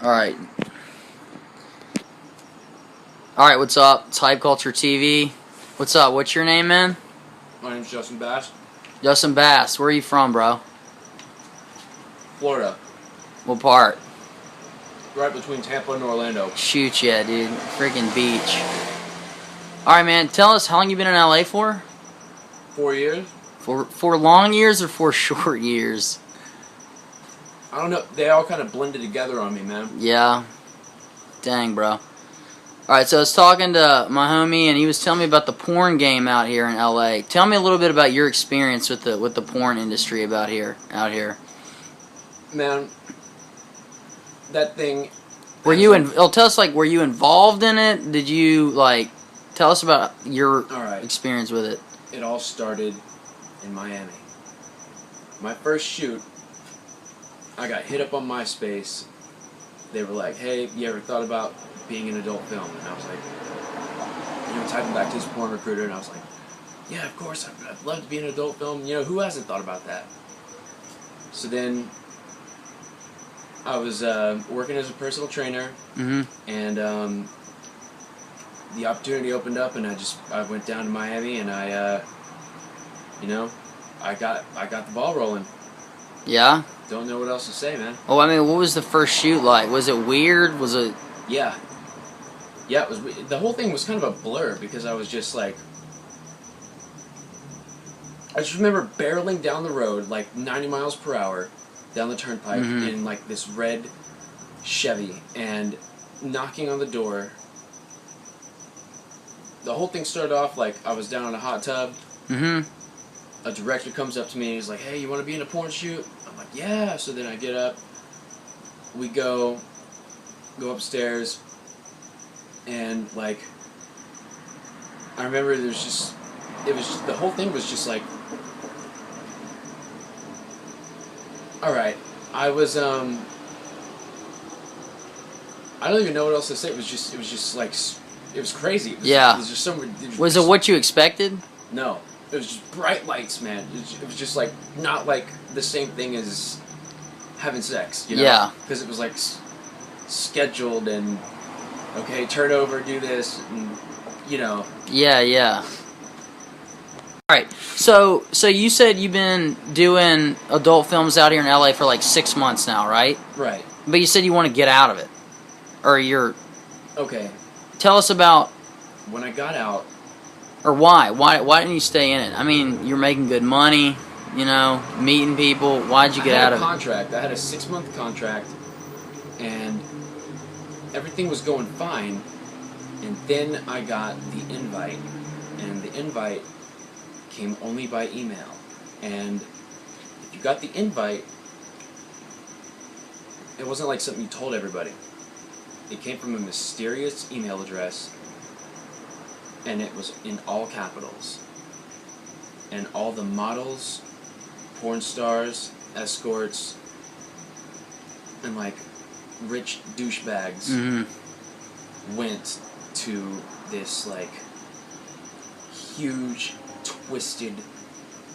Alright. Alright, what's up? It's Hypeculture TV. What's up? What's your name, man? My name's Justin Bass. Justin Bass. Where are you from, bro? Florida. What part? Right between Tampa and Orlando. Shoot, yeah, dude. Freaking beach. Alright, man. Tell us, how long you been in LA for? 4 years. For long years or for short years? I don't know. They all kind of blended together on me, man. Yeah. Dang, bro. Alright, so I was talking to my homie, and he was telling me about the porn game out here in LA. Tell me a little bit about your experience with the porn industry out here. Man, that thing. Were you tell us, like, were you involved in it? Did you, like, tell us about your experience with it? It all started in Miami. My first shoot, I got hit up on MySpace. They were like, "Hey, you ever thought about being an adult film?" And I was like, typing back to this porn recruiter, and I was like, "Yeah, of course, I'd love to be an adult film. Who hasn't thought about that?" So then I was working as a personal trainer, and the opportunity opened up, and I went down to Miami, and I got the ball rolling. Yeah? Don't know what else to say, man. Oh, I mean, what was the first shoot like? Was it weird? Was it... Yeah, it was. The whole thing was kind of a blur, because I was just like... I just remember barreling down the road, like 90 miles per hour, down the turnpike, in like this red Chevy, and knocking on the door. The whole thing started off like I was down in a hot tub. A director comes up to me and he's like, "Hey, you want to be in a porn shoot?" I'm like, "Yeah." So then I get up, we go upstairs, and like, I remember the whole thing was just like, alright, I was, I don't even know what else to say. It was just like, it was crazy. It was just Was it what you expected? No. It was just bright lights, man. It was just like, not like the same thing as having sex, Yeah. Because it was like scheduled and, okay, turn over, do this, and, Yeah. Alright, so you said you've been doing adult films out here in LA for like 6 months now, right? Right. But you said you want to get out of it. Or you're... Okay. Tell us about... When I got out... Or why? Why didn't you stay in it? I mean, you're making good money, meeting people. Why'd you get out of it? I had a 6-month contract, and everything was going fine, and then I got the invite, and the invite came only by email. And if you got the invite, it wasn't like something you told everybody. It came from a mysterious email address, and it was in all capitals. And all the models, porn stars, escorts, and like rich douchebags went to this like huge twisted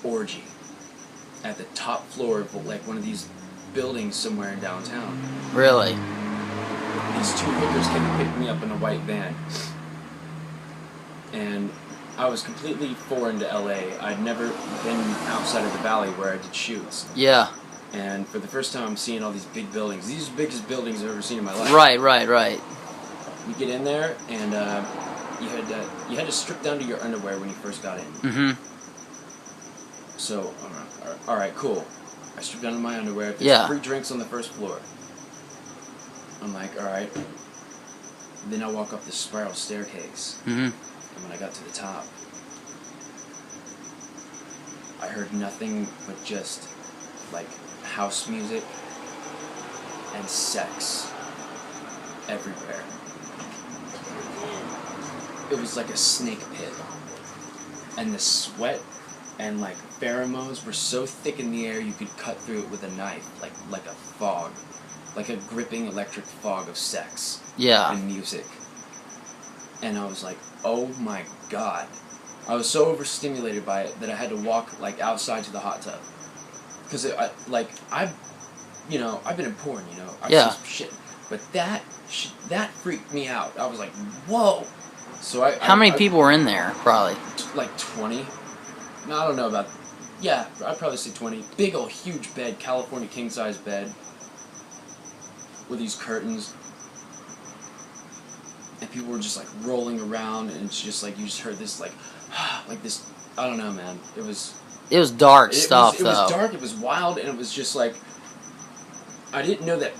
orgy at the top floor of like one of these buildings somewhere in downtown. Really? These two hookers came and picked me up in a white van. And I was completely foreign to LA. I'd never been outside of the valley where I did shoots. Yeah. And for the first time, I'm seeing all these big buildings. These are the biggest buildings I've ever seen in my life. Right. You get in there, and you had to strip down to your underwear when you first got in. So, all right, cool. I stripped down to my underwear. There's free drinks on the first floor. I'm like, all right. Then I walk up this spiral staircase. And when I got to the top, I heard nothing but just, like, house music and sex everywhere. It was like a snake pit. And the sweat and, like, pheromones were so thick in the air you could cut through it with a knife, like a fog. Like a gripping electric fog of sex. Yeah. And music. And I was like, oh my god. I was so overstimulated by it that I had to walk, like, outside to the hot tub. Because, I've been in porn, I've seen some shit. But that freaked me out. I was like, whoa. So How many people were in there? Probably like 20. No, I don't know about. Yeah, I'd probably say 20. Big old huge bed, California king size bed, with these curtains, and people were just like rolling around, and it's just like you just heard this like this. I don't know, man. It was dark stuff. It was dark. It was wild, and it was just like I didn't know that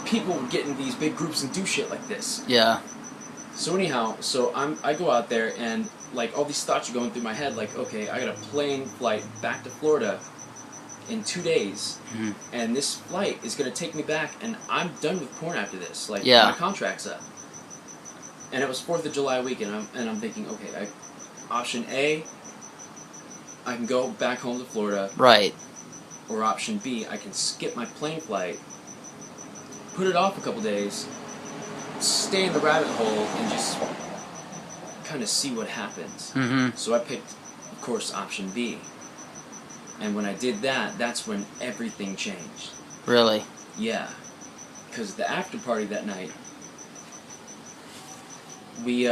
people would get in these big groups and do shit like this. Yeah. So anyhow, I go out there, and like all these thoughts are going through my head, like, okay, I got a plane flight back to Florida in 2 days, and this flight is gonna take me back, and I'm done with porn after this. Like, my contract's up. And it was 4th of July weekend, and I'm thinking, okay, option A, I can go back home to Florida. Right. Or option B, I can skip my plane flight, put it off a couple days, stay in the rabbit hole, and just kind of see what happens. So I picked, of course, option B. And when I did that, that's when everything changed. Really? Yeah. Because the after party that night, we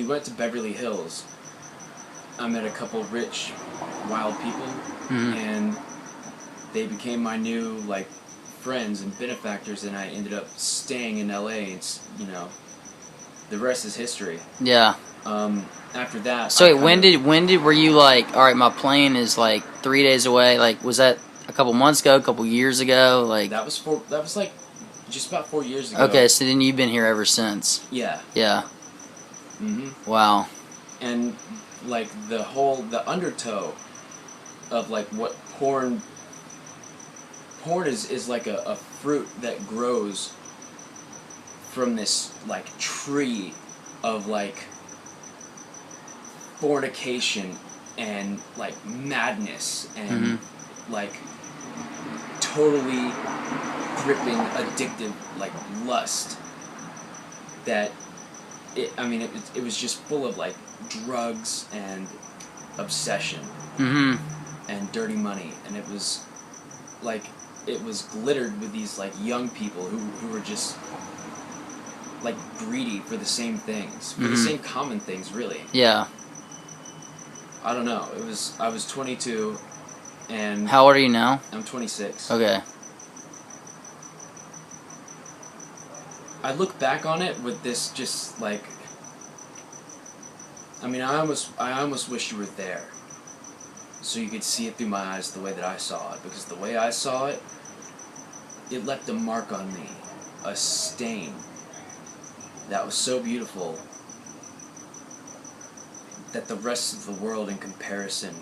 went to Beverly Hills. I met a couple rich, wild people, and they became my new, like, friends and benefactors, and I ended up staying in LA, and, you know, the rest is history. Yeah. After that... So wait, were you like, alright, my plane is like 3 days away, like, was that a couple months ago, a couple years ago, like... That was like, just about 4 years ago. Okay, so then you've been here ever since. Yeah. Yeah. Wow. And, like, the undertow of, like, what porn is like a fruit that grows from this, like, tree of, like, fornication and, like, madness and, like, totally gripping, addictive, like, lust that, it was just full of, like, drugs and obsession and dirty money, and it was, like, it was glittered with these, like, young people who were just, like, greedy for the same things, for the same common things, really. Yeah. I don't know. I was 22, and... How old are you now? I'm 26. Okay. I look back on it with this just, like... I mean, I almost wish you were there, so you could see it through my eyes the way that I saw it, because the way I saw it, it left a mark on me, a stain that was so beautiful that the rest of the world in comparison,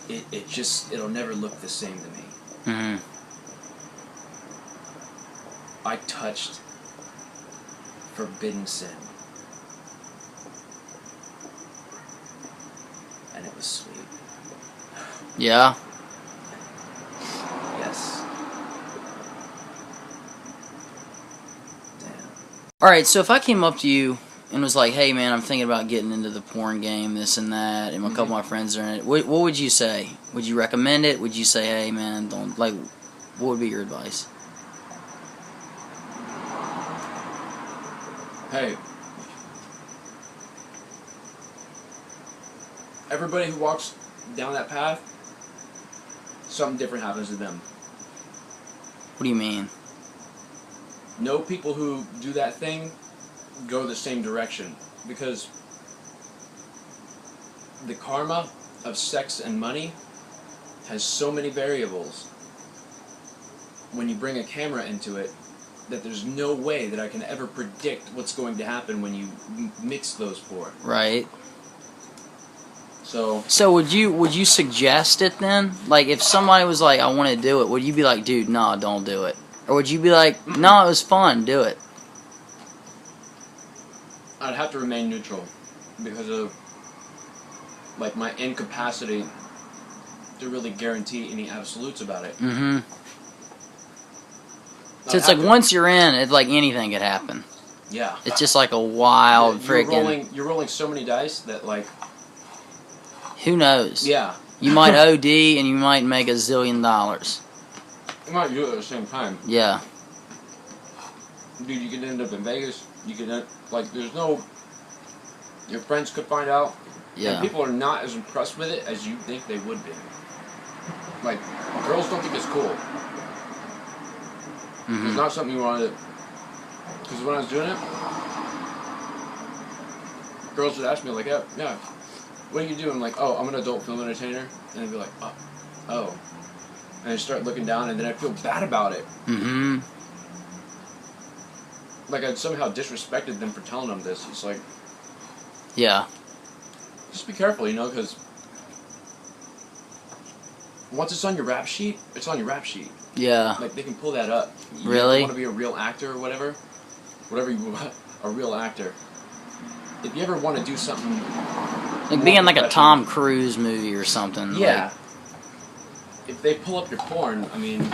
it'll never look the same to me. I touched forbidden sin. And it was sweet. Yeah? Yes. Damn. Alright, so if I came up to you and was like, hey man, I'm thinking about getting into the porn game, this and that, and a couple of my friends are in it, what would you say? Would you recommend it? Would you say, hey man, don't, like, what would be your advice? Hey. Everybody who walks down that path, something different happens to them. What do you mean? No people who do that thing go the same direction, because the karma of sex and money has so many variables when you bring a camera into it that there's no way that I can ever predict what's going to happen when you mix those four. Right. So would you suggest it then? Like, if somebody was like, I want to do it, would you be like, dude, no, don't do it? Or would you be like, no, it was fun, do it? I'd have to remain neutral because of, like, my incapacity to really guarantee any absolutes about it. So it's like once you're in, it's like anything could happen. Yeah. It's just like a wild freaking... You're rolling so many dice that, like... Who knows? Yeah. You might OD and you might make $1 zillion. You might do it at the same time. Yeah. Dude, you could end up in Vegas. You could like, there's no. Your friends could find out. Yeah. And people are not as impressed with it as you think they would be. Like, girls don't think it's cool. It's not something you want to do. Because when I was doing it, girls would ask me, like, yeah, what do you do? I'm like, oh, I'm an adult film entertainer. And they'd be like, oh. And I start looking down, and then I feel bad about it. Like, I'd somehow disrespected them for telling them this. It's like, yeah. Just be careful, you know, because once it's on your rap sheet, it's on your rap sheet. Yeah. Like, they can pull that up. You Really? want to be a real actor or whatever you a real actor. If you ever want to do something like being like a Tom Cruise movie or something. Yeah. Like, if they pull up your porn, I mean,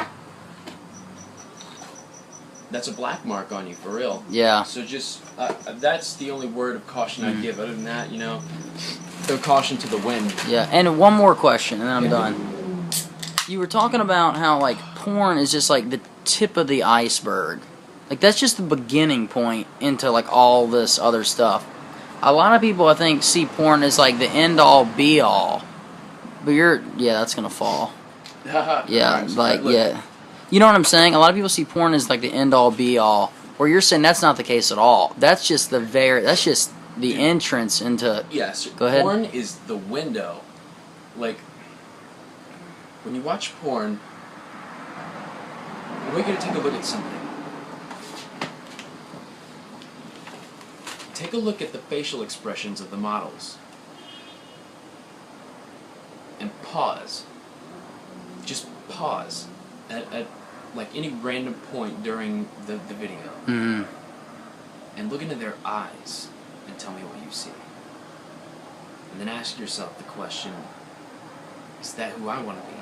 that's a black mark on you, for real. Yeah. So just, that's the only word of caution I'd give. Other than that, you know, throw caution to the wind. Yeah, and one more question, and then I'm done. You were talking about how, like, porn is just, like, the tip of the iceberg. Like, that's just the beginning point into, like, all this other stuff. A lot of people, I think, see porn as, like, the end-all, be-all. But yeah, that's gonna fall. Yeah, like, yeah. You know what I'm saying? A lot of people see porn as, like, the end-all, be-all. Where you're saying that's not the case at all. That's just that's just the entrance into... Yes. Go ahead. Porn is the window. Like, when you watch porn, we're going to take a look at something. Take a look at the facial expressions of the models. And pause. Just pause at like any random point during the video. And look into their eyes and tell me what you see. And then ask yourself the question, is that who I want to be?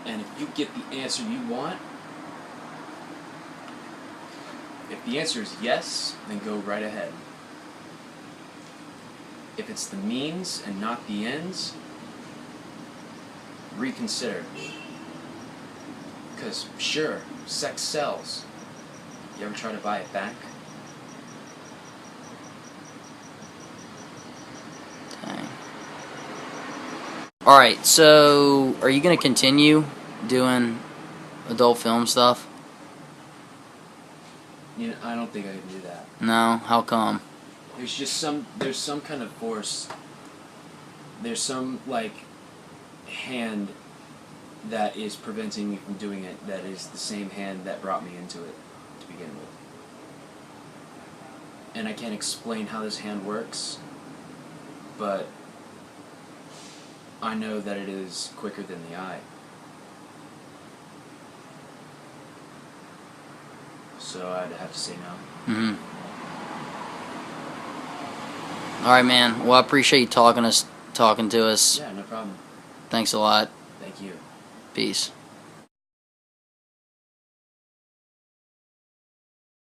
And if you get the answer you want, if the answer is yes, then go right ahead. If it's the means and not the ends, reconsider. Because sure, sex sells. You ever try to buy it back? Dang. Alright, so are you going to continue doing adult film stuff? You know, I don't think I can do that. No? How come? There's some kind of force. There's some, like, hand that is preventing me from doing it, that is the same hand that brought me into it to begin with. And I can't explain how this hand works, but I know that it is quicker than the eye. So I'd have to say no. Alright, man. Well, I appreciate you talking to us. Yeah, no problem. Thanks a lot. Thank you. Peace.